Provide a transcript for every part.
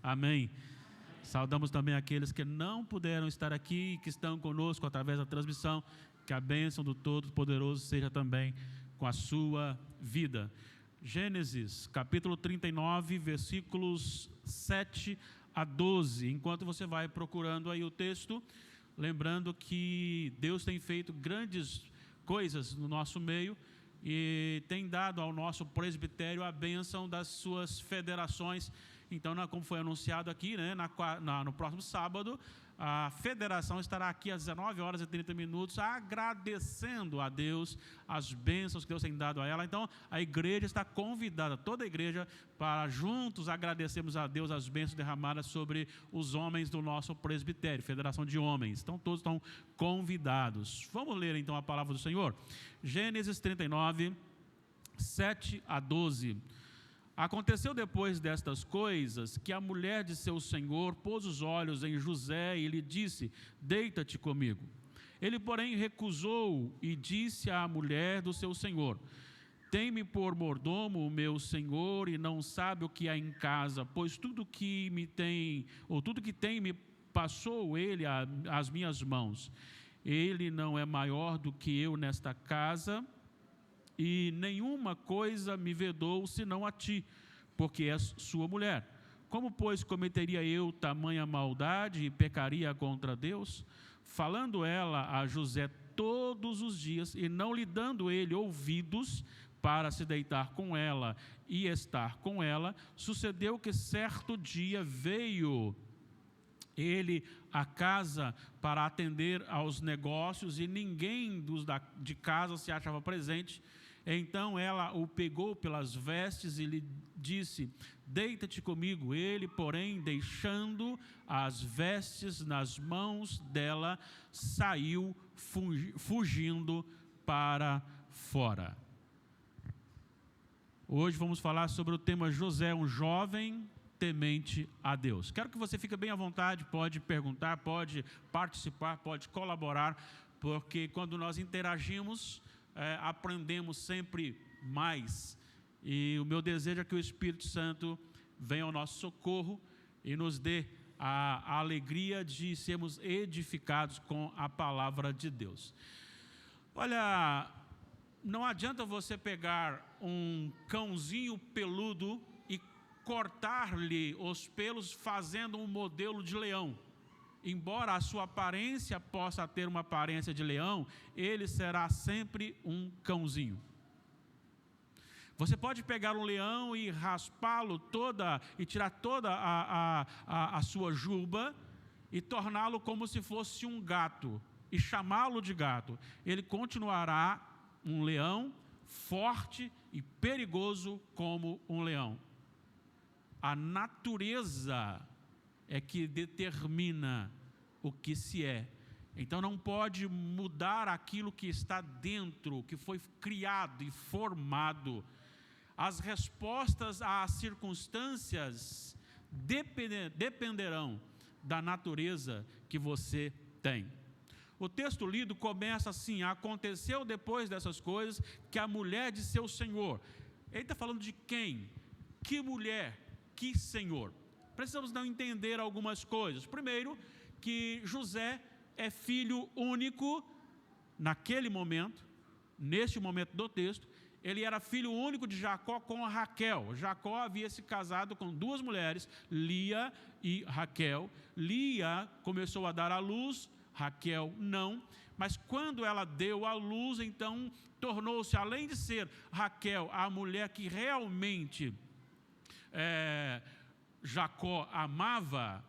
Amém. Saudamos também aqueles que não puderam estar aqui e que estão conosco através da transmissão. Que a bênção do Todo-Poderoso seja também com a sua vida. Gênesis, capítulo 39, versículos 7 a 12. Enquanto você vai procurando aí o texto, lembrando que Deus tem feito grandes coisas no nosso meio e tem dado ao nosso presbitério a bênção das suas federações. Então, como foi anunciado aqui, né, no próximo sábado, a federação estará aqui às 19h30, agradecendo a Deus as bênçãos que Deus tem dado a ela. Então, a igreja está convidada, toda a igreja, para juntos agradecermos a Deus as bênçãos derramadas sobre os homens do nosso presbitério, federação de homens. Então, todos estão convidados. Vamos ler então a palavra do Senhor. Gênesis 39, 7 a 12. Aconteceu depois destas coisas que a mulher de seu senhor pôs os olhos em José e lhe disse: deita-te comigo. Ele, porém, recusou e disse à mulher do seu senhor: tem-me por mordomo o meu senhor e não sabe o que há em casa, pois tudo que tem me passou ele às minhas mãos. Ele não é maior do que eu nesta casa, e nenhuma coisa me vedou senão a ti, porque és sua mulher. Como, pois, cometeria eu tamanha maldade e pecaria contra Deus? Falando ela a José todos os dias, e não lhe dando ele ouvidos para se deitar com ela e estar com ela, sucedeu que certo dia veio ele à casa para atender aos negócios, e ninguém de casa se achava presente. Então ela o pegou pelas vestes e lhe disse: deita-te comigo. Ele, porém, deixando as vestes nas mãos dela, saiu fugindo para fora. Hoje vamos falar sobre o tema José, um jovem temente a Deus. Quero que você fique bem à vontade, pode perguntar, pode participar, pode colaborar, porque quando nós interagimos, aprendemos sempre mais. E o meu desejo é que o Espírito Santo venha ao nosso socorro e nos dê a alegria de sermos edificados com a palavra de Deus. Olha, não adianta você pegar um cãozinho peludo e cortar-lhe os pelos fazendo um modelo de leão. Embora a sua aparência possa ter uma aparência de leão, ele será sempre um cãozinho. Você pode pegar um leão e raspá-lo e tirar toda a sua juba e torná-lo como se fosse um gato e chamá-lo de gato. Ele continuará um leão forte e perigoso como um leão. A natureza é que determina o que se é. Então não pode mudar aquilo que está dentro, que foi criado e formado. As respostas às circunstâncias dependerão da natureza que você tem. O texto lido começa assim: aconteceu depois dessas coisas que a mulher de seu senhor. Ele está falando de quem? Que mulher? Que senhor? Precisamos não entender algumas coisas. Primeiro, que José é filho único naquele momento, neste momento do texto. Ele era filho único de Jacó com Raquel. Jacó havia se casado com duas mulheres, Lia e Raquel. Lia começou a dar à luz, Raquel não. Mas quando ela deu à luz, então tornou-se, além de ser Raquel a mulher que realmente Jacó amava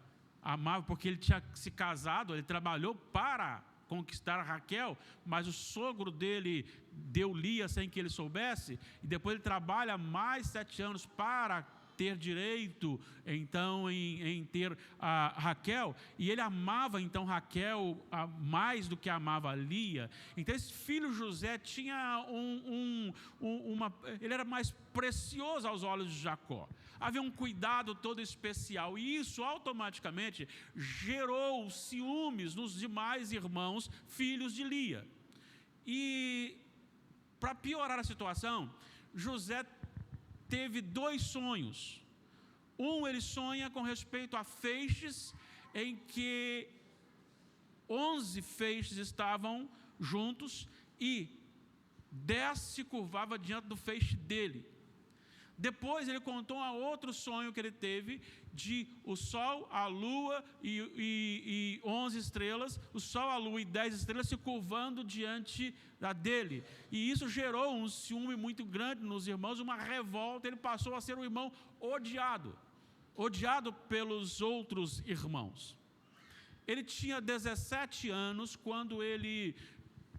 porque ele tinha se casado, ele trabalhou para conquistar Raquel, mas o sogro dele deu Lia sem que ele soubesse, e depois ele trabalha mais 7 anos para ter direito, então, em ter a Raquel, e ele amava, então, Raquel mais do que amava Lia. Então, esse filho José tinha ele era mais precioso aos olhos de Jacó. Havia um cuidado todo especial, e isso automaticamente gerou ciúmes nos demais irmãos, filhos de Lia. E, para piorar a situação, José teve 2 sonhos. Ele sonha com respeito a feixes, em que 11 feixes estavam juntos e 10 se curvavam diante do feixe dele. Depois ele contou a outro sonho que ele teve, de o sol, a lua e 11 estrelas, o sol, a lua e 10 estrelas se curvando diante dele. E isso gerou um ciúme muito grande nos irmãos, uma revolta. Ele passou a ser um irmão odiado pelos outros irmãos. Ele tinha 17 anos quando ele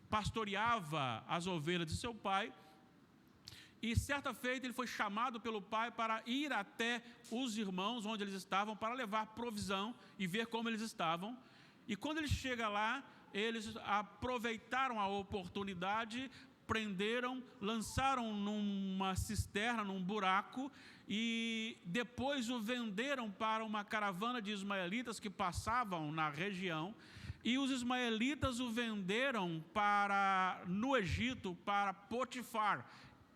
pastoreava as ovelhas de seu pai. E certa feita ele foi chamado pelo pai para ir até os irmãos onde eles estavam, para levar provisão e ver como eles estavam. E quando ele chega lá, eles aproveitaram a oportunidade, prenderam, lançaram numa cisterna, num buraco, e depois o venderam para uma caravana de ismaelitas que passavam na região. E os ismaelitas o venderam no Egito para Potifar,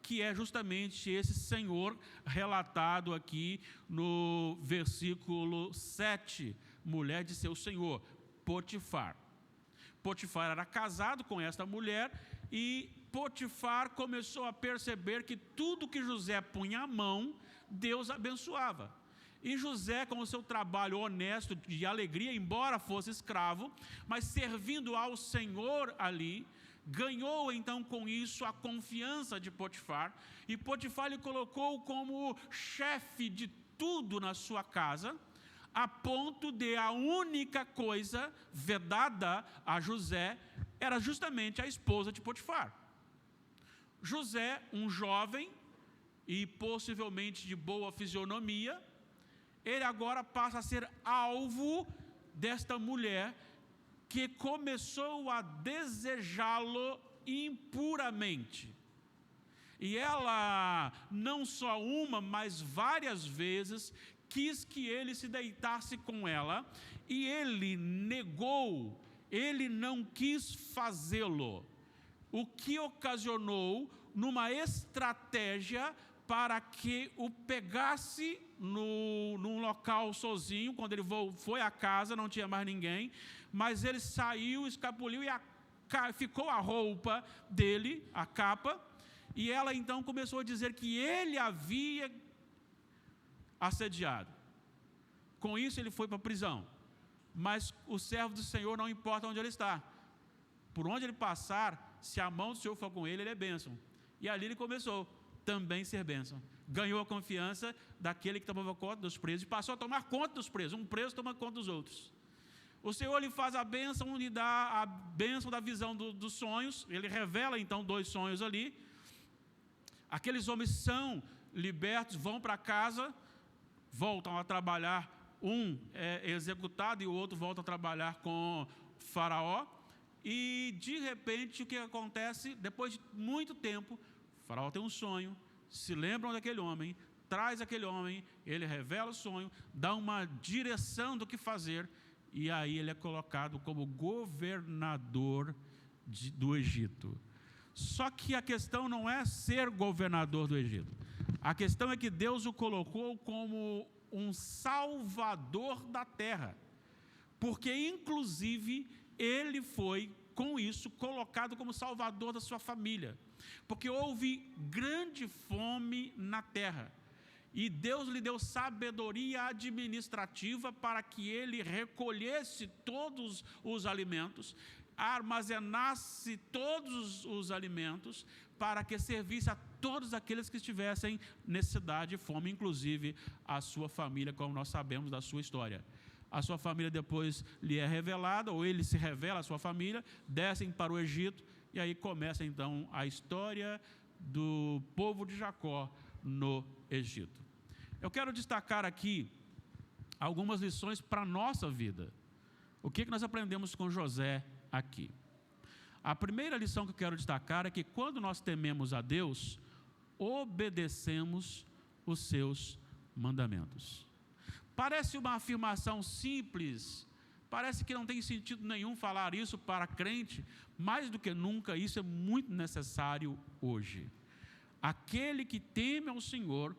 que é justamente esse senhor relatado aqui no versículo 7, mulher de seu senhor, Potifar. Potifar era casado com esta mulher e Potifar começou a perceber que tudo que José punha a mão, Deus abençoava. E José, com o seu trabalho honesto, de alegria, embora fosse escravo, mas servindo ao Senhor ali, ganhou então com isso a confiança de Potifar, e Potifar lhe colocou como chefe de tudo na sua casa, a ponto de a única coisa vedada a José era justamente a esposa de Potifar. José, um jovem e possivelmente de boa fisionomia, ele agora passa a ser alvo desta mulher, que começou a desejá-lo impuramente. E ela, não só uma, mas várias vezes, quis que ele se deitasse com ela, e ele negou, ele não quis fazê-lo, o que ocasionou numa estratégia para que o pegasse num local sozinho. Quando ele foi à casa, não tinha mais ninguém, mas ele saiu, escapuliu e ficou a roupa dele, a capa, e ela então começou a dizer que ele havia assediado. Com isso ele foi para a prisão, mas o servo do Senhor, não importa onde ele está, por onde ele passar, se a mão do Senhor for com ele, ele é bênção. E ali ele começou também ser bênção. Ganhou a confiança daquele que tomava conta dos presos e passou a tomar conta dos presos. Um preso toma conta dos outros. O Senhor lhe faz a bênção, lhe dá a bênção da visão dos sonhos. Ele revela então 2 sonhos ali. Aqueles homens são libertos, vão para casa, voltam a trabalhar. Um é executado e o outro volta a trabalhar com Faraó. E de repente o que acontece? Depois de muito tempo, Faraó tem um sonho, se lembram daquele homem, traz aquele homem, ele revela o sonho, dá uma direção do que fazer, e aí ele é colocado como governador do Egito. Só que a questão não é ser governador do Egito. A questão é que Deus o colocou como um salvador da terra, porque inclusive ele foi, com isso, colocado como salvador da sua família, porque houve grande fome na terra, e Deus lhe deu sabedoria administrativa para que ele recolhesse todos os alimentos, armazenasse todos os alimentos, para que servisse a todos aqueles que estivessem necessidade e fome, inclusive a sua família, como nós sabemos da sua história. A sua família depois lhe é revelada, ou ele se revela à sua família, descem para o Egito, e aí começa então a história do povo de Jacó no Egito. Eu quero destacar aqui algumas lições para a nossa vida. O que nós aprendemos com José aqui? A primeira lição que eu quero destacar é que quando nós tememos a Deus, obedecemos os seus mandamentos. Parece uma afirmação simples, parece que não tem sentido nenhum falar isso para crente, mais do que nunca isso é muito necessário hoje. Aquele que teme ao Senhor,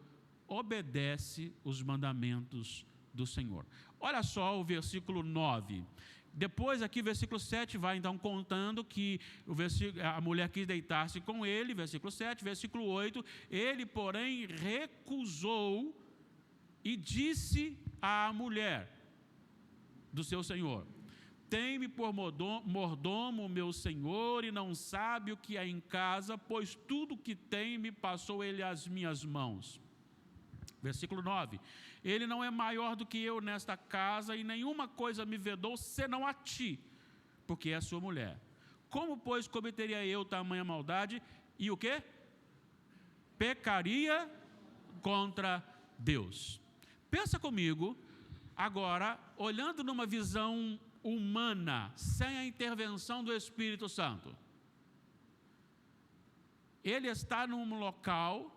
obedece os mandamentos do Senhor. Olha só o versículo 9. Depois aqui, versículo 7, vai então contando que a mulher quis deitar-se com ele, versículo 7, versículo 8, ele, porém, recusou e disse à mulher do seu senhor: tem-me por mordomo meu senhor, e não sabe o que há em casa, pois tudo que tem me passou ele às minhas mãos. Versículo 9, ele não é maior do que eu nesta casa, e nenhuma coisa me vedou, senão a ti, porque é sua mulher. Como, pois, cometeria eu tamanha maldade, e o quê? Pecaria contra Deus. Pensa comigo, agora, olhando numa visão humana, sem a intervenção do Espírito Santo. Ele está num local,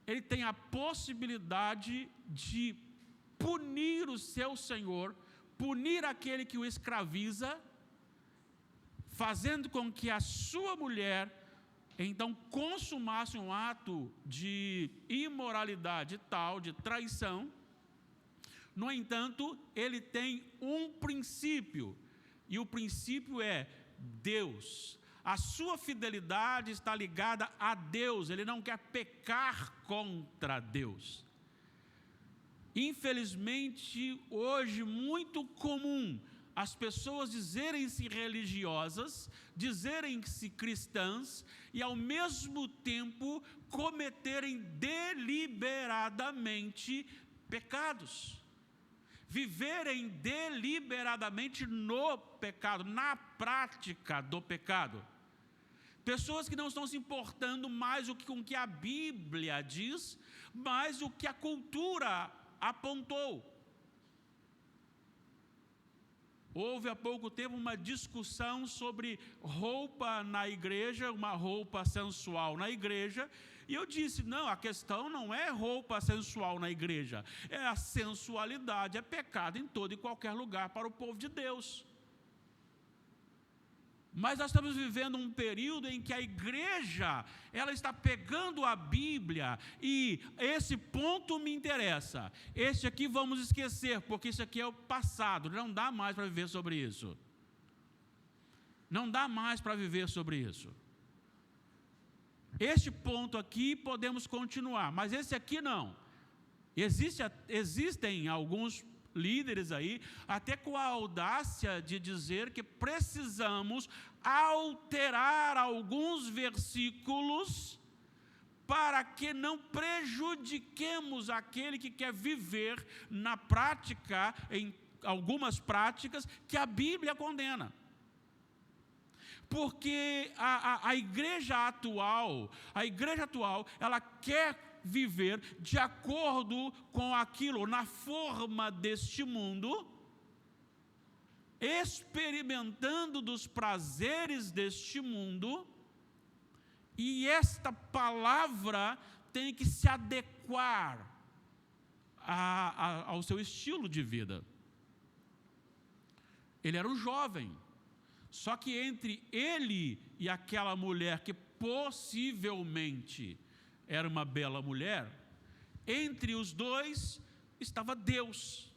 ele tem a possibilidade de punir o seu senhor, punir aquele que o escraviza, fazendo com que a sua mulher então consumasse um ato de imoralidade tal, de traição. No entanto, ele tem um princípio, e o princípio é Deus. A sua fidelidade está ligada a Deus, ele não quer pecar contra Deus. Infelizmente, hoje, muito comum as pessoas dizerem-se religiosas, dizerem-se cristãs, e ao mesmo tempo cometerem deliberadamente pecados. Viverem deliberadamente no pecado, na prática do pecado. Pessoas que não estão se importando mais com o que a Bíblia diz, mas o que a cultura apontou. Houve há pouco tempo uma discussão sobre roupa na igreja, uma roupa sensual na igreja, e eu disse, não, a questão não é roupa sensual na igreja, é a sensualidade, é pecado em todo e qualquer lugar para o povo de Deus. Mas nós estamos vivendo um período em que a igreja, ela está pegando a Bíblia, e esse ponto me interessa, este aqui vamos esquecer, porque isso aqui é o passado, não dá mais para viver sobre isso. Não dá mais para viver sobre isso. Este ponto aqui podemos continuar, mas esse aqui não. Existem alguns líderes aí, até com a audácia de dizer que precisamos alterar alguns versículos para que não prejudiquemos aquele que quer viver na prática, em algumas práticas que a Bíblia condena. Porque a igreja atual, ela quer viver de acordo com aquilo, na forma deste mundo, experimentando dos prazeres deste mundo, e esta palavra tem que se adequar ao seu estilo de vida. Ele era um jovem, só que entre ele e aquela mulher que possivelmente era uma bela mulher, entre os dois estava Deus.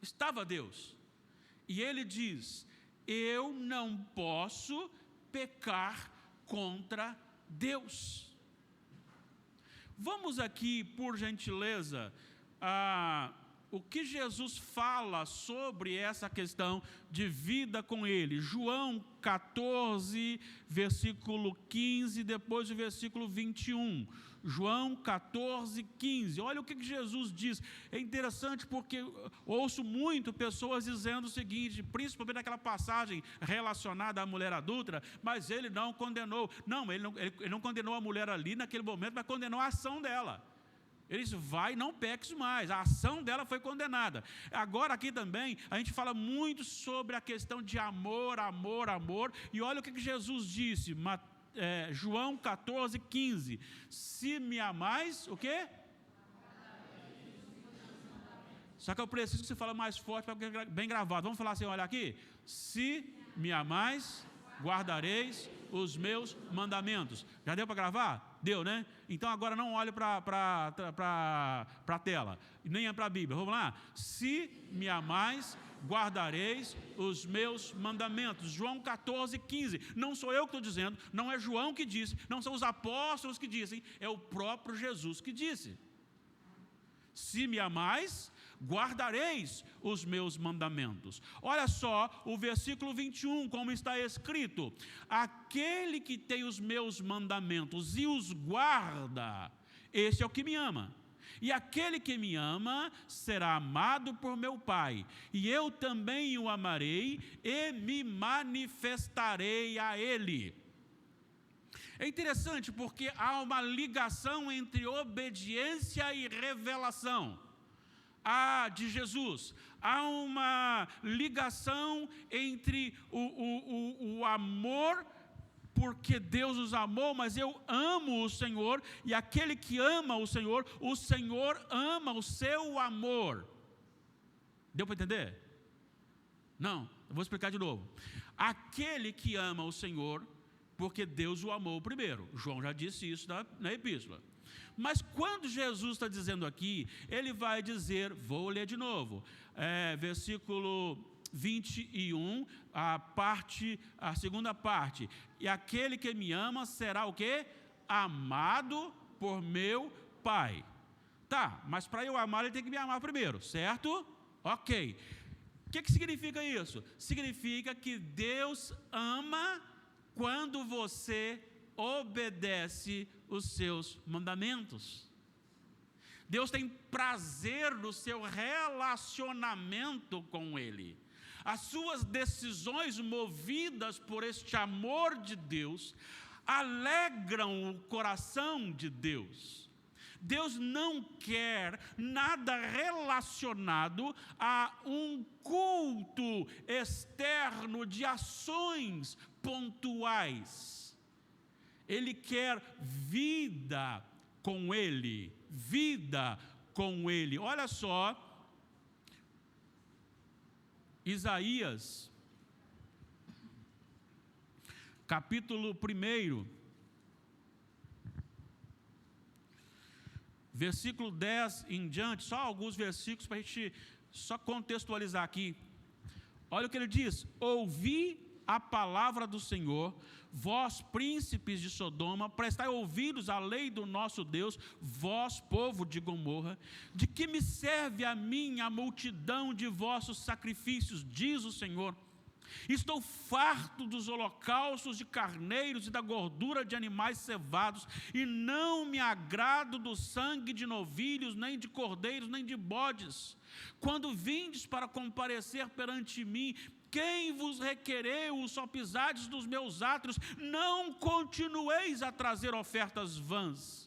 Estava Deus. E ele diz, eu não posso pecar contra Deus. Vamos aqui, por gentileza, o que Jesus fala sobre essa questão de vida com ele. João 14, versículo 15, depois o versículo 21. João 14, 15. Olha o que Jesus diz. É interessante porque ouço muito pessoas dizendo o seguinte, principalmente naquela passagem relacionada à mulher adúltera, mas ele não condenou. Não, ele não condenou a mulher ali naquele momento, mas condenou a ação dela. Ele disse, vai, não peques mais. A ação dela foi condenada. Agora aqui também, a gente fala muito sobre a questão de amor, amor, amor. E olha o que Jesus disse, João 14, 15. Se me amais, o quê? Só que eu preciso que você fale mais forte, para ficar bem gravado. Vamos falar assim, olha aqui. Se me amais, guardareis os meus mandamentos. Já deu para gravar? Deu, né? Então agora não olhe para a tela, nem é para a Bíblia. Vamos lá? Se me amais, guardareis os meus mandamentos. João 14:15. Não sou eu que estou dizendo, não é João que disse, não são os apóstolos que dizem, é o próprio Jesus que disse. Se me amais, guardareis os meus mandamentos. Olha só o versículo 21, como está escrito: aquele que tem os meus mandamentos e os guarda, esse é o que me ama. E aquele que me ama será amado por meu Pai, e eu também o amarei e me manifestarei a ele. É interessante porque há uma ligação entre obediência e revelação de Jesus. Há uma ligação entre o amor, porque Deus nos amou, mas eu amo o Senhor, e aquele que ama o Senhor ama o seu amor. Deu para entender? Não, eu vou explicar de novo. Aquele que ama o Senhor, porque Deus o amou primeiro. João já disse isso na epístola. Mas quando Jesus está dizendo aqui, ele vai dizer, vou ler de novo, versículo 21, a segunda parte. E aquele que me ama será o quê? Amado por meu Pai. Tá, mas para eu amar, ele tem que me amar primeiro, certo? Ok. O que significa isso? Significa que Deus ama quando você obedece os seus mandamentos. Deus tem prazer no seu relacionamento com Ele. As suas decisões movidas por este amor de Deus alegram o coração de Deus. Deus não quer nada relacionado a um culto externo de ações pontuais. Ele quer vida com Ele, vida com Ele. Olha só, Isaías, capítulo 1, versículo 10 em diante, só alguns versículos para a gente só contextualizar aqui. Olha o que ele diz: ouvi a palavra do Senhor, vós príncipes de Sodoma, prestai ouvidos à lei do nosso Deus, vós povo de Gomorra, de que me serve a mim a multidão de vossos sacrifícios, diz o Senhor. Estou farto dos holocaustos de carneiros e da gordura de animais cevados, e não me agrado do sangue de novilhos, nem de cordeiros, nem de bodes. Quando vindes para comparecer perante mim, quem vos requereu, só pisades dos meus átrios, não continueis a trazer ofertas vãs.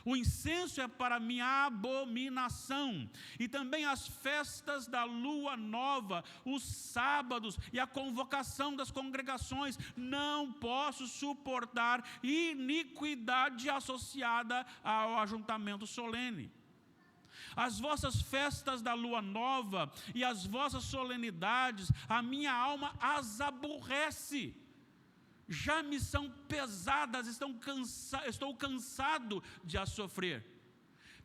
O incenso é para minha abominação, e também as festas da lua nova, os sábados e a convocação das congregações. Não posso suportar iniquidade associada ao ajuntamento solene. As vossas festas da lua nova e as vossas solenidades, a minha alma as aborrece. Já me são pesadas, estou cansado de as sofrer.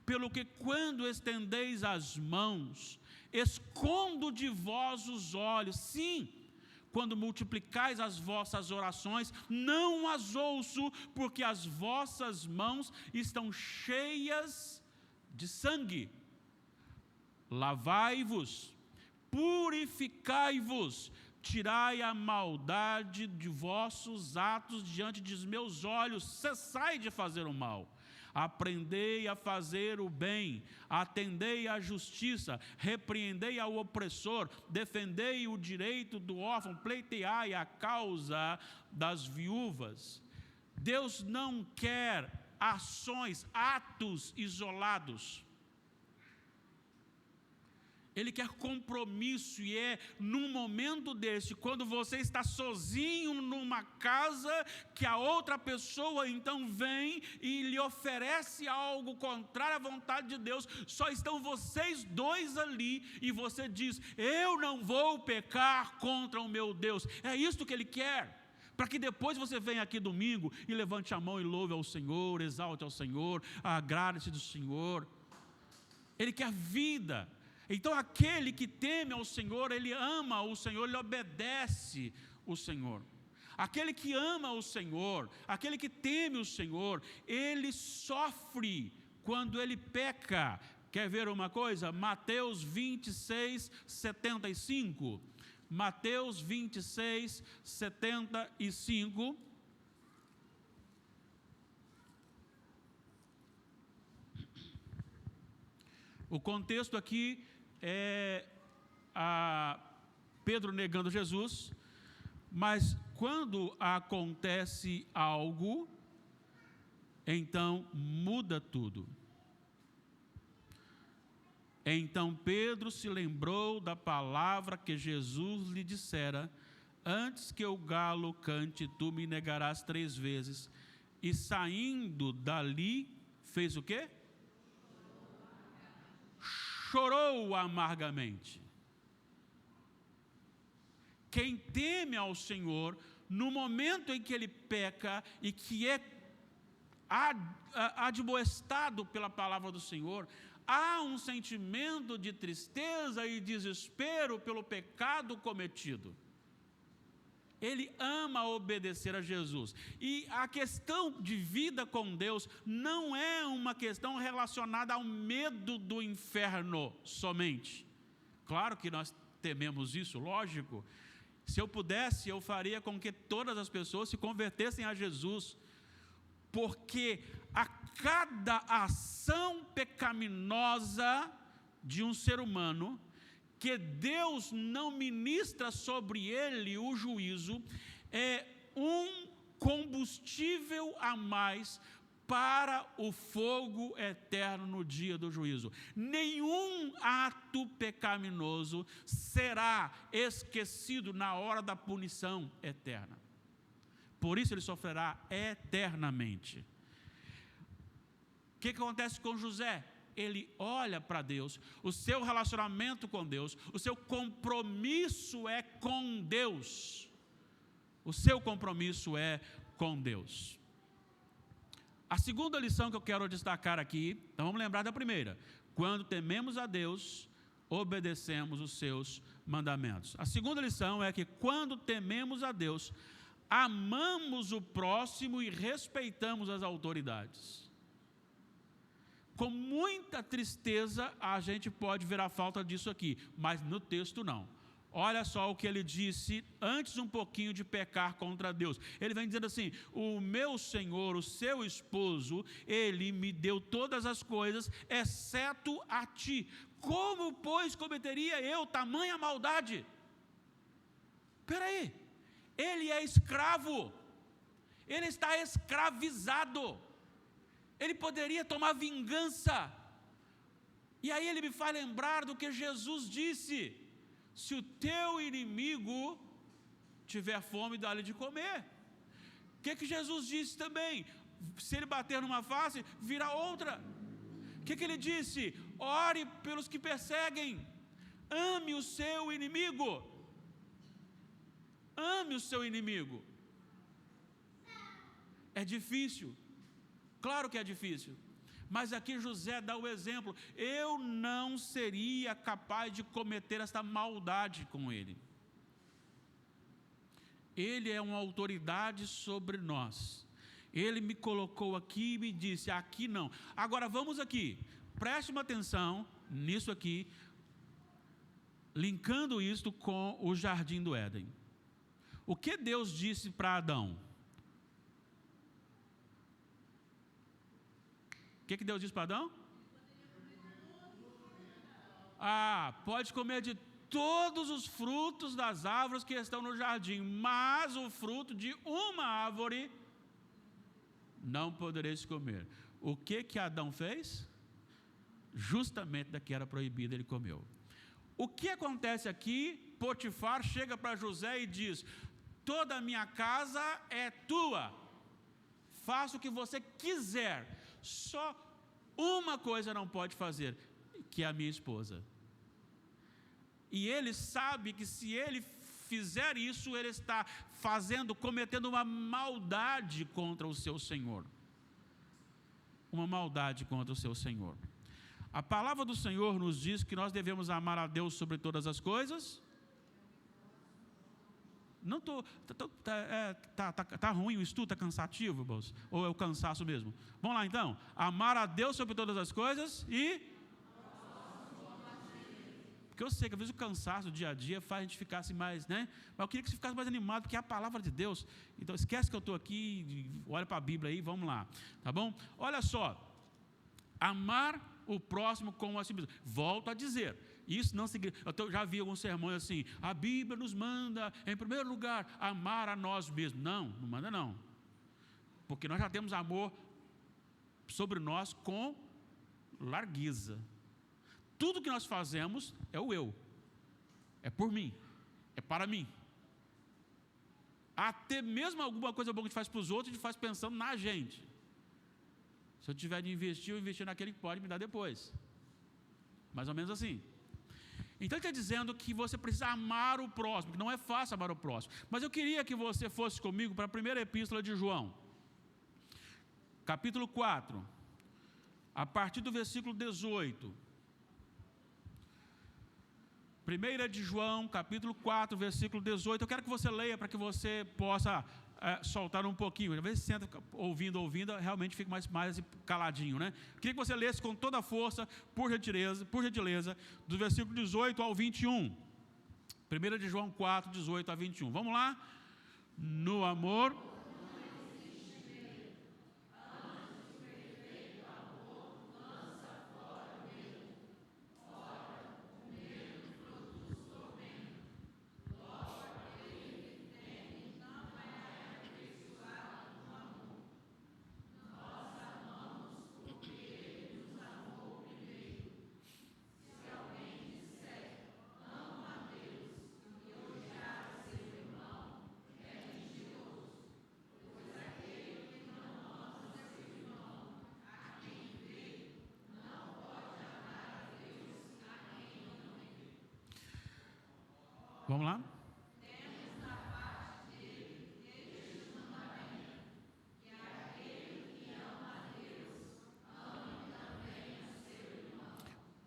Pelo que quando estendeis as mãos, escondo de vós os olhos. Sim, quando multiplicais as vossas orações, não as ouço, porque as vossas mãos estão cheias de sangue. Lavai-vos, purificai-vos, tirai a maldade de vossos atos diante dos meus olhos, cessai de fazer o mal. Aprendei a fazer o bem, atendei à justiça, repreendei ao opressor, defendei o direito do órfão, pleiteai a causa das viúvas. Deus não quer ações, atos isolados. Ele quer compromisso, e é num momento desse, quando você está sozinho numa casa, que a outra pessoa então vem e lhe oferece algo contrário à vontade de Deus. Só estão vocês dois ali, e você diz: eu não vou pecar contra o meu Deus. É isso que Ele quer. para que depois você venha aqui domingo e levante a mão e louve ao Senhor, exalte ao Senhor, agrade-se do Senhor. Ele quer vida. Então aquele que teme ao Senhor, ele ama o Senhor, ele obedece o Senhor. Aquele que ama o Senhor, aquele que teme o Senhor, ele sofre quando ele peca. Quer ver uma coisa? Mateus 26, 75. Mateus 26, 75. O contexto aqui é Pedro negando Jesus, mas quando acontece algo, então muda tudo. Então Pedro se lembrou da palavra que Jesus lhe dissera: antes que o galo cante, tu me negarás 3 vezes. E saindo dali, fez o quê? Chorou amargamente. Quem teme ao Senhor, no momento em que ele peca e que é admoestado pela palavra do Senhor, há um sentimento de tristeza e desespero pelo pecado cometido. Ele ama obedecer a Jesus. E a questão de vida com Deus não é uma questão relacionada ao medo do inferno somente. Claro que nós tememos isso, lógico. Se eu pudesse, eu faria com que todas as pessoas se convertessem a Jesus, porque a cada ação pecaminosa de um ser humano, que Deus não ministra sobre ele o juízo, é um combustível a mais para o fogo eterno no dia do juízo. Nenhum ato pecaminoso será esquecido na hora da punição eterna. Por isso ele sofrerá eternamente. O que acontece com José? Ele olha para Deus, o seu relacionamento com Deus, o seu compromisso é com Deus. O seu compromisso é com Deus. A segunda lição que eu quero destacar aqui, então vamos lembrar da primeira: quando tememos a Deus, obedecemos os seus mandamentos. A segunda lição é que quando tememos a Deus, amamos o próximo e respeitamos as autoridades. Com muita tristeza a gente pode ver a falta disso aqui, mas no texto não. Olha só o que ele disse antes um pouquinho de pecar contra Deus. Ele vem dizendo assim: o meu Senhor, o seu esposo, ele me deu todas as coisas, exceto a ti. Como, pois, cometeria eu tamanha maldade? Espera aí, ele é escravo, ele está escravizado, ele poderia tomar vingança. E aí ele me faz lembrar do que Jesus disse: se o teu inimigo tiver fome, dá-lhe de comer. O que Jesus disse também? Se ele bater numa face, vira outra. O que ele disse? Ore pelos que perseguem, ame o seu inimigo. Ame o seu inimigo. É difícil, claro que é difícil, mas aqui José dá o exemplo: eu não seria capaz de cometer esta maldade com ele. Ele é uma autoridade sobre nós. Ele me colocou aqui e me disse: aqui não. Agora vamos aqui, preste uma atenção nisso aqui, linkando isto com o jardim do Éden. O que Deus disse para Adão? O que Deus disse para Adão? Pode comer de todos os frutos das árvores que estão no jardim, mas o fruto de uma árvore não podereis comer. O que Adão fez? Justamente da que era proibido, ele comeu. O que acontece aqui? Potifar chega para José e diz: toda a minha casa é tua, faça o que você quiser, só uma coisa não pode fazer, que é a minha esposa. E ele sabe que se ele fizer isso, ele está cometendo uma maldade contra o seu Senhor. Uma maldade contra o seu Senhor. A palavra do Senhor nos diz que nós devemos amar a Deus sobre todas as coisas. Não tá ruim o estudo, está cansativo, irmãos? Ou é o cansaço mesmo? Vamos lá então. Amar a Deus sobre todas as coisas e... Porque eu sei que às vezes o cansaço do dia a dia faz a gente ficar assim mais, né? Mas eu queria que você ficasse mais animado, porque é a palavra de Deus. Então esquece que eu estou aqui, olha para a Bíblia aí, vamos lá. Tá bom? Olha só. Amar o próximo como a si mesmo. Volto a dizer, isso não significa... Eu já vi alguns sermões assim, a Bíblia nos manda, em primeiro lugar, amar a nós mesmos. Não manda não. Porque nós já temos amor sobre nós com largueza. Tudo que nós fazemos é o eu. É por mim. É para mim. Até mesmo alguma coisa boa que a gente faz para os outros, a gente faz pensando na gente. Se eu tiver de investir, eu investir naquele que pode me dar depois. Mais ou menos assim. Então ele está dizendo que você precisa amar o próximo, que não é fácil amar o próximo. Mas eu queria que você fosse comigo para a primeira epístola de João. Capítulo 4. A partir do versículo 18. 1 de João, capítulo 4, versículo 18. Eu quero que você leia para que você possa soltar um pouquinho. Às vezes você senta ouvindo, realmente fica mais caladinho, né? Queria que você lesse com toda a força, por gentileza, do versículo 18 ao 21. 1 de João 4, 18 a 21. Vamos lá? No amor... Vamos lá?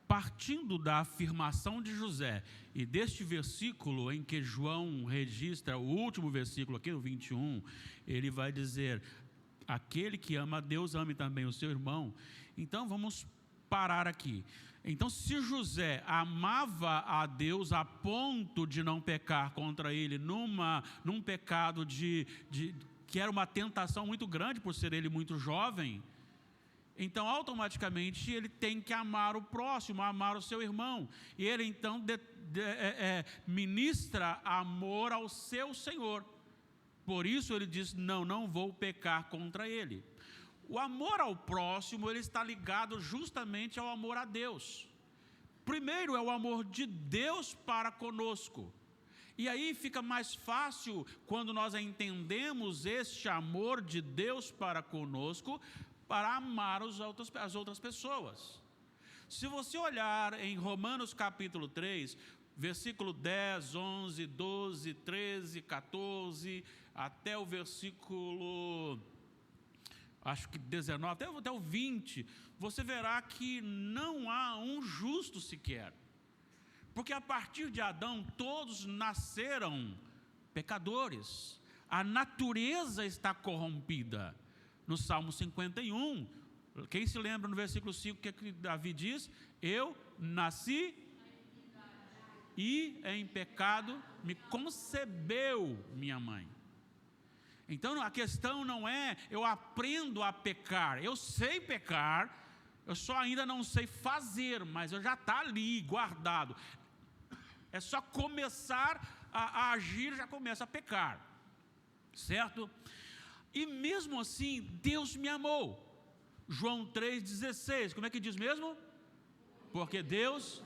Partindo da afirmação de José e deste versículo em que João registra, o último versículo aqui, no 21, ele vai dizer, aquele que ama a Deus, ame também o seu irmão. Então vamos parar aqui. Então, se José amava a Deus a ponto de não pecar contra ele, num pecado que era uma tentação muito grande por ser ele muito jovem, então automaticamente ele tem que amar o próximo, amar o seu irmão. E ele então ministra amor ao seu Senhor. Por isso ele diz, não vou pecar contra ele. O amor ao próximo, ele está ligado justamente ao amor a Deus. Primeiro é o amor de Deus para conosco. E aí fica mais fácil quando nós entendemos este amor de Deus para conosco, para amar as outras pessoas. Se você olhar em Romanos capítulo 3, versículo 10, 11, 12, 13, 14, até o versículo... acho que 19, até o 20, você verá que não há um justo sequer. Porque a partir de Adão, todos nasceram pecadores. A natureza está corrompida. No Salmo 51, quem se lembra no versículo 5, o que Davi diz? Eu nasci e em pecado me concebeu minha mãe. Então a questão não é eu aprendo a pecar, eu sei pecar, eu só ainda não sei fazer, mas eu já está ali guardado. É só começar a agir, já começa a pecar, certo? E mesmo assim Deus me amou. João 3,16, como é que diz mesmo? Porque Deus...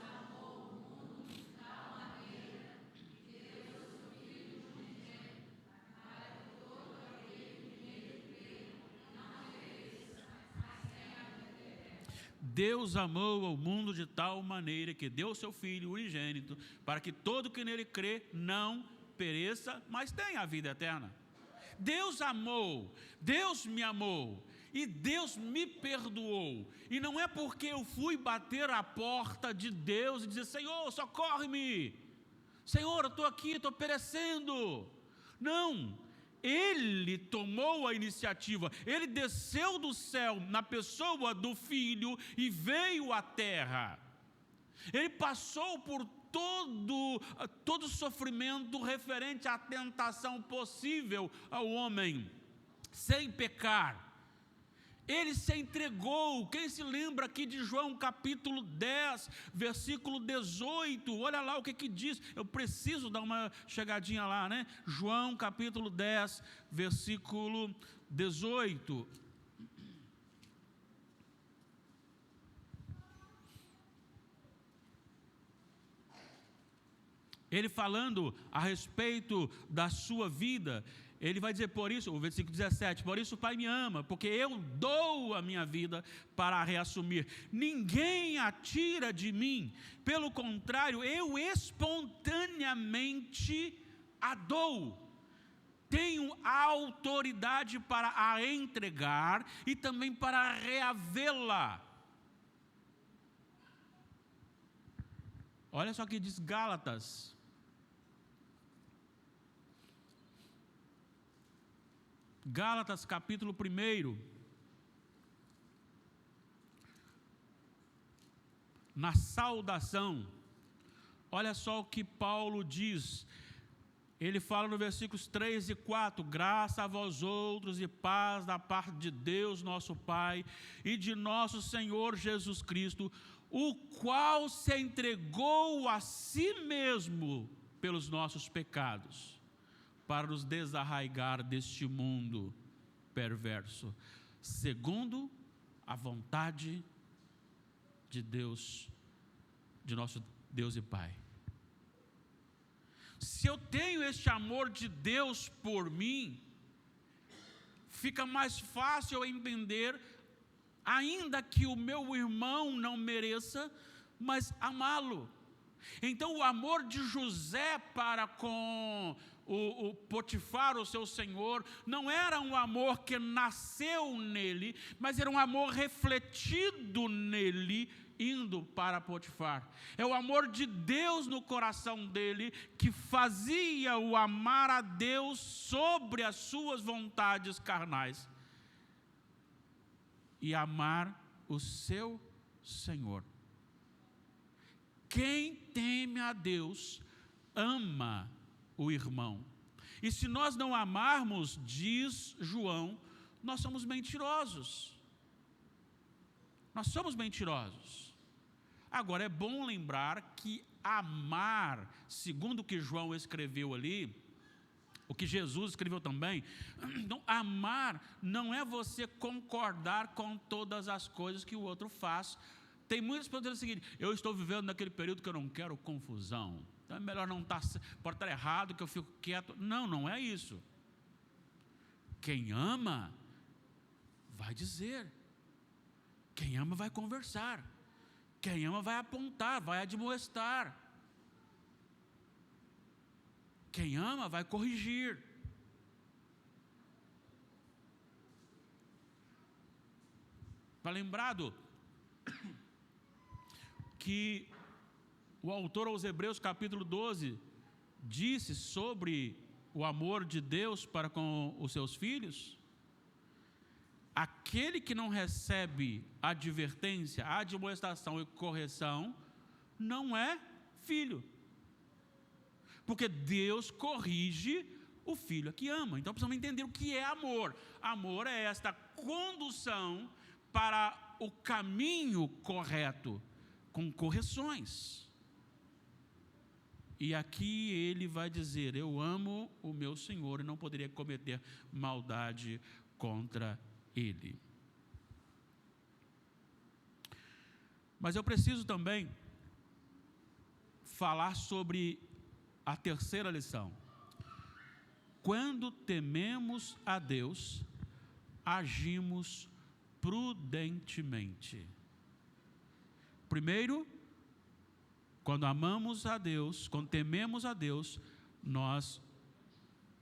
Deus amou ao mundo de tal maneira que deu o seu Filho unigênito, para que todo que nele crê não pereça, mas tenha a vida eterna. Deus amou, Deus me amou, e Deus me perdoou. E não é porque eu fui bater a porta de Deus e dizer: Senhor, socorre-me, Senhor, eu estou aqui, estou perecendo. Não, Ele tomou a iniciativa, Ele desceu do céu na pessoa do Filho e veio à terra. Ele passou por todo sofrimento referente à tentação possível ao homem, sem pecar. Ele se entregou. Quem se lembra aqui de João capítulo 10, versículo 18, olha lá o que diz, eu preciso dar uma chegadinha lá, né? João capítulo 10, versículo 18. Ele falando a respeito da sua vida, ele vai dizer, por isso, o versículo 17, por isso o Pai me ama, porque eu dou a minha vida para a reassumir. Ninguém a tira de mim, pelo contrário, eu espontaneamente a dou. Tenho a autoridade para a entregar e também para reavê-la. Olha só o que diz Gálatas. Gálatas capítulo 1, na saudação, olha só o que Paulo diz. Ele fala no versículos 3 e 4, graça a vós outros e paz da parte de Deus nosso Pai e de nosso Senhor Jesus Cristo, o qual se entregou a si mesmo pelos nossos pecados, para nos desarraigar deste mundo perverso, segundo a vontade de Deus, de nosso Deus e Pai. Se eu tenho este amor de Deus por mim, fica mais fácil eu entender, ainda que o meu irmão não mereça, mas amá-lo. Então o amor de José para com o Potifar, o seu senhor, não era um amor que nasceu nele, mas era um amor refletido nele, indo para Potifar. É o amor de Deus no coração dele, que fazia o amar a Deus sobre as suas vontades carnais, e amar o seu Senhor. Quem teme a Deus, ama o irmão. E se nós não amarmos, diz João, nós somos mentirosos. Nós somos mentirosos. Agora, é bom lembrar que amar, segundo o que João escreveu ali, o que Jesus escreveu também, então, amar não é você concordar com todas as coisas que o outro faz. Tem muitas pessoas dizendo o seguinte: eu estou vivendo naquele período que eu não quero confusão, então é melhor não estar, pode estar errado que eu fico quieto. Não, não é isso. Quem ama, vai dizer. Quem ama vai conversar. Quem ama vai apontar, vai admoestar. Quem ama vai corrigir. Está lembrado que o autor aos Hebreus capítulo 12 disse sobre o amor de Deus para com os seus filhos? Aquele que não recebe advertência, admoestação e correção, não é filho. Porque Deus corrige o filho a que ama. Então precisamos entender o que é amor. Amor é esta condução para o caminho correto, com correções. E aqui ele vai dizer: eu amo o meu Senhor e não poderia cometer maldade contra ele. Mas eu preciso também falar sobre a terceira lição. Quando tememos a Deus, agimos prudentemente. Primeiro, quando amamos a Deus, quando tememos a Deus, nós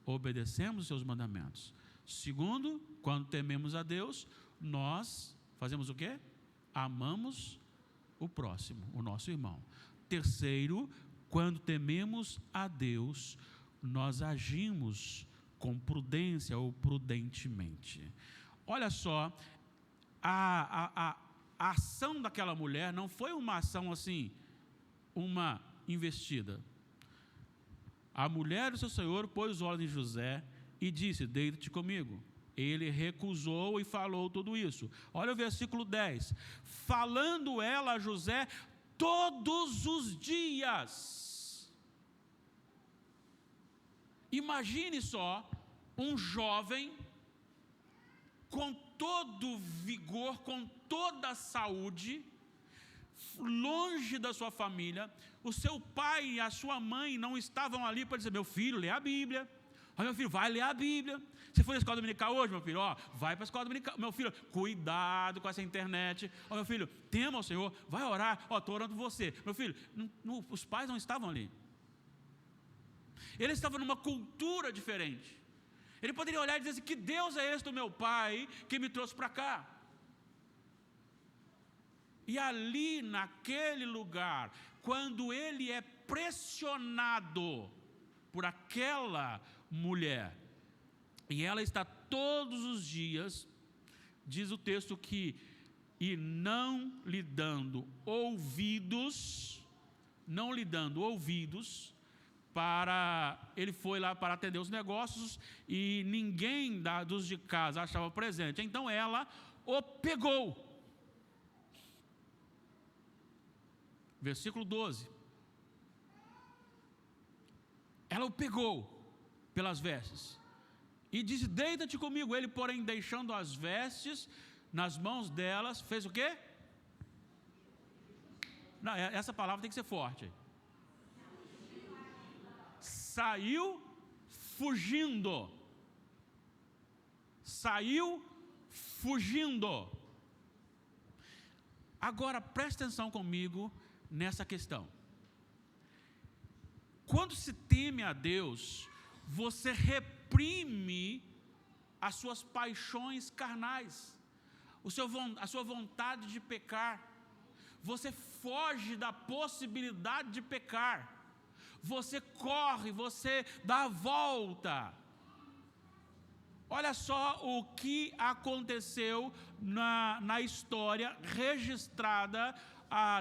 obedecemos os seus mandamentos. Segundo, quando tememos a Deus, nós fazemos o quê? Amamos o próximo, o nosso irmão. Terceiro, quando tememos a Deus, nós agimos com prudência ou prudentemente. Olha só, a ação daquela mulher não foi uma ação assim, uma investida. A mulher do seu senhor pôs os olhos em José e disse: deita-te comigo. Ele recusou e falou tudo isso. Olha o versículo 10. Falando ela a José todos os dias. Imagine só um jovem com todo vigor, com toda a saúde, longe da sua família. O seu pai e a sua mãe não estavam ali para dizer: meu filho, lê a Bíblia. Ó, meu filho, vai ler a Bíblia. Você foi à escola dominical hoje, meu filho? Ó, vai para a escola dominical. Meu filho, cuidado com essa internet. Ó, meu filho, tema ao Senhor, vai orar. Ó, estou orando por você. Meu filho, os pais não estavam ali. Ele estava numa cultura diferente. Ele poderia olhar e dizer assim: que Deus é esse do meu pai que me trouxe para cá? E ali, naquele lugar, quando ele é pressionado por aquela mulher, e ela está todos os dias, diz o texto que, e não lhe dando ouvidos, para, ele foi lá para atender os negócios, e ninguém dos de casa achava presente, então ela o pegou. Versículo 12. Ela o pegou pelas vestes e disse: deita-te comigo. Ele, porém, deixando as vestes nas mãos delas, fez o quê? Não, essa palavra tem que ser forte. Saiu fugindo. Saiu fugindo. Agora, preste atenção comigo nessa questão. Quando se teme a Deus, você reprime as suas paixões carnais, a sua vontade de pecar. Você foge da possibilidade de pecar. Você corre, você dá a volta. Olha só o que aconteceu na história registrada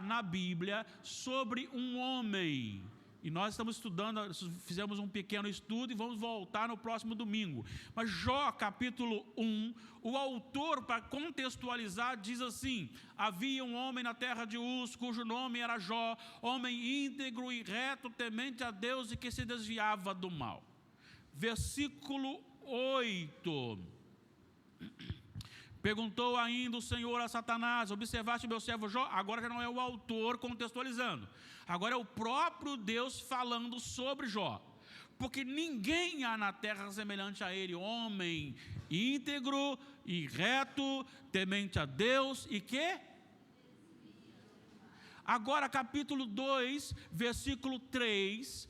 na Bíblia sobre um homem. E nós estamos estudando, fizemos um pequeno estudo e vamos voltar no próximo domingo. Mas Jó, capítulo 1, o autor, para contextualizar, diz assim: havia um homem na terra de Uz, cujo nome era Jó, homem íntegro e reto, temente a Deus e que se desviava do mal. Versículo 8. Perguntou ainda o Senhor a Satanás: observaste meu servo Jó? Agora já não é o autor contextualizando, agora é o próprio Deus falando sobre Jó. Porque ninguém há na terra semelhante a ele, homem íntegro e reto, temente a Deus e que? Agora capítulo 2, versículo 3,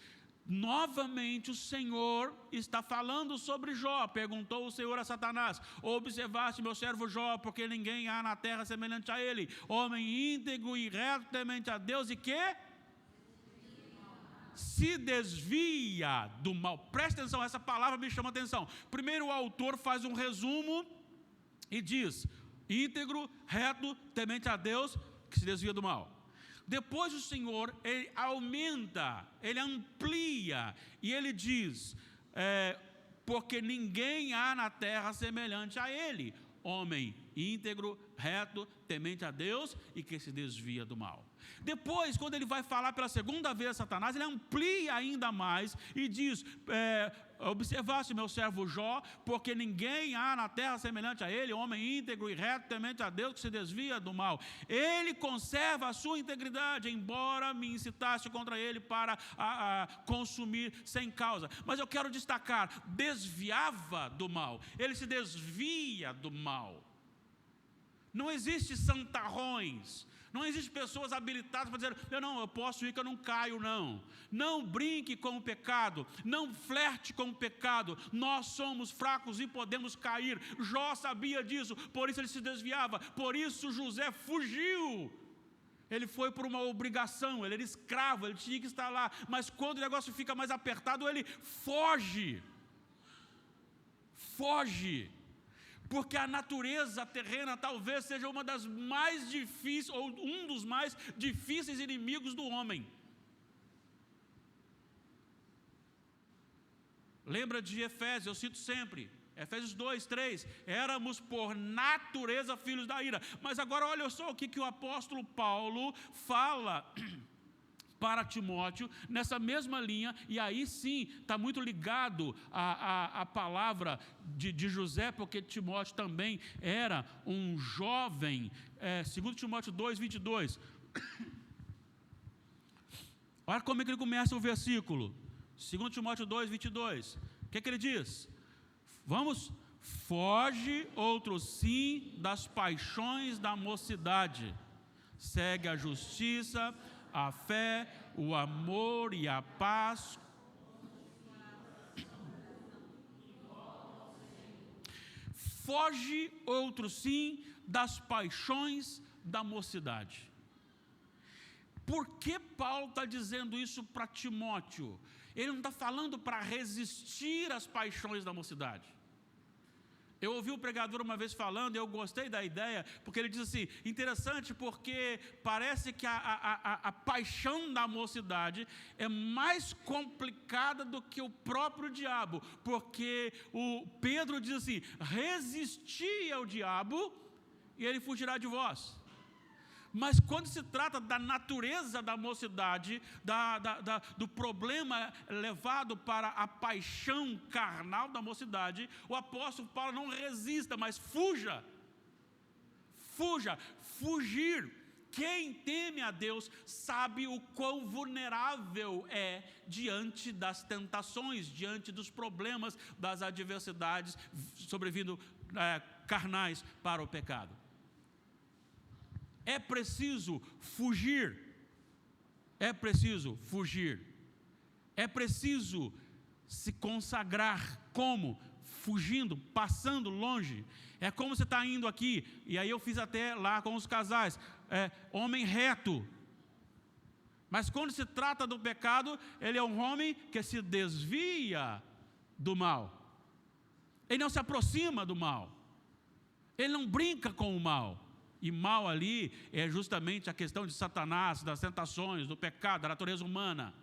novamente o Senhor está falando sobre Jó. Perguntou o Senhor a Satanás: observaste meu servo Jó, porque ninguém há na terra semelhante a ele, homem íntegro e reto, temente a Deus e que? Se desvia do mal. Presta atenção, essa palavra me chama a atenção. Primeiro o autor faz um resumo e diz: íntegro, reto, temente a Deus, que se desvia do mal. Depois o Senhor, ele aumenta, ele amplia, e ele diz: porque ninguém há na terra semelhante a ele, homem íntegro, reto, temente a Deus e que se desvia do mal. Depois, quando ele vai falar pela segunda vez a Satanás, ele amplia ainda mais e diz: observaste meu servo Jó, porque ninguém há na terra semelhante a ele, homem íntegro e reto, temente a Deus, que se desvia do mal. Ele conserva a sua integridade, embora me incitaste contra ele para consumir sem causa. Mas eu quero destacar: desviava do mal, ele se desvia do mal. Não existe santarrões, Não existem pessoas habilitadas para dizer, eu posso ir que eu não caio, não. Não brinque com o pecado, não flerte com o pecado. Nós somos fracos e podemos cair. Jó sabia disso, por isso ele se desviava. Por isso José fugiu. Ele foi por uma obrigação, ele era escravo, ele tinha que estar lá. Mas quando o negócio fica mais apertado, ele foge. Foge. Porque a natureza terrena talvez seja uma das mais difíceis, ou um dos mais difíceis inimigos do homem. Lembra de Efésios, eu cito sempre, Efésios 2, 3, éramos por natureza filhos da ira. Mas agora olha só o que o apóstolo Paulo fala para Timóteo, nessa mesma linha, e aí sim, está muito ligado à palavra de José, porque Timóteo também era um jovem, 2 Timóteo 2, 22, olha como é que ele começa o versículo, 2 Timóteo 2, 22, o que ele diz? Vamos, foge outro sim das paixões da mocidade, segue a justiça, a fé, o amor e a paz. Foge outro sim das paixões da mocidade. Por que Paulo está dizendo isso para Timóteo? Ele não está falando para resistir às paixões da mocidade. Eu ouvi um pregador uma vez falando, e eu gostei da ideia, porque ele diz assim, interessante porque parece que a paixão da mocidade é mais complicada do que o próprio diabo, porque o Pedro diz assim, resisti ao diabo e ele fugirá de vós. Mas quando se trata da natureza da mocidade, do problema levado para a paixão carnal da mocidade, o apóstolo Paulo não resista, mas fuja. Fuja, fugir. Quem teme a Deus sabe o quão vulnerável é diante das tentações, diante dos problemas, das adversidades sobrevindo carnais para o pecado. É preciso fugir, é preciso fugir, é preciso se consagrar. Como? Fugindo, passando longe. É como você está indo aqui, e aí eu fiz até lá com os casais, homem reto. Mas quando se trata do pecado, ele é um homem que se desvia do mal. Ele não se aproxima do mal, ele não brinca com o mal. E mal ali é justamente a questão de Satanás, das tentações, do pecado, da natureza humana.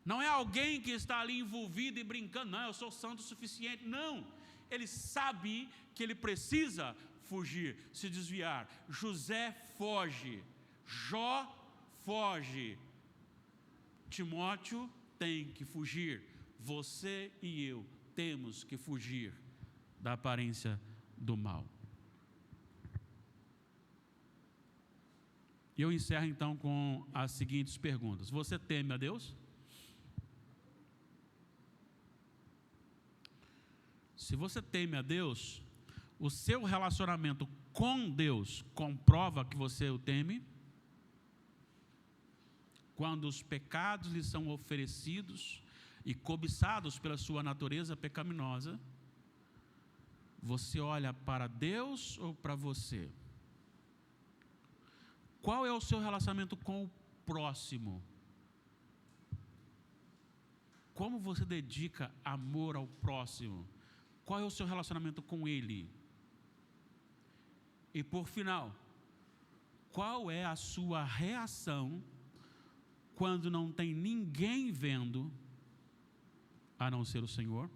Não é alguém que está ali envolvido e brincando, não, eu sou santo o suficiente. Não, ele sabe que ele precisa fugir, se desviar. José foge, Jó foge, Timóteo tem que fugir. Você e eu temos que fugir da aparência do mal. E eu encerro então com as seguintes perguntas. Você teme a Deus? Se você teme a Deus, o seu relacionamento com Deus comprova que você o teme? Quando os pecados lhe são oferecidos e cobiçados pela sua natureza pecaminosa, você olha para Deus ou para você? Qual é o seu relacionamento com o próximo? Como você dedica amor ao próximo? Qual é o seu relacionamento com ele? E por final, qual é a sua reação quando não tem ninguém vendo, a não ser o Senhor?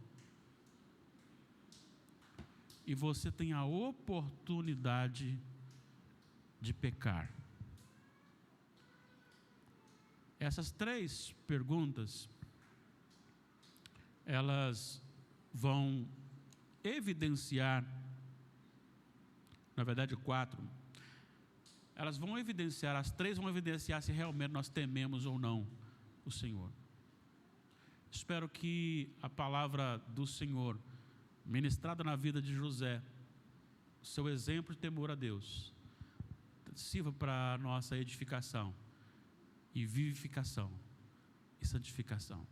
E você tem a oportunidade de pecar. Essas três perguntas, elas vão evidenciar, na verdade 4, elas vão evidenciar, as três vão evidenciar se realmente nós tememos ou não o Senhor. Espero que a palavra do Senhor, ministrada na vida de José, o seu exemplo de temor a Deus, sirva para a nossa edificação e vivificação e santificação.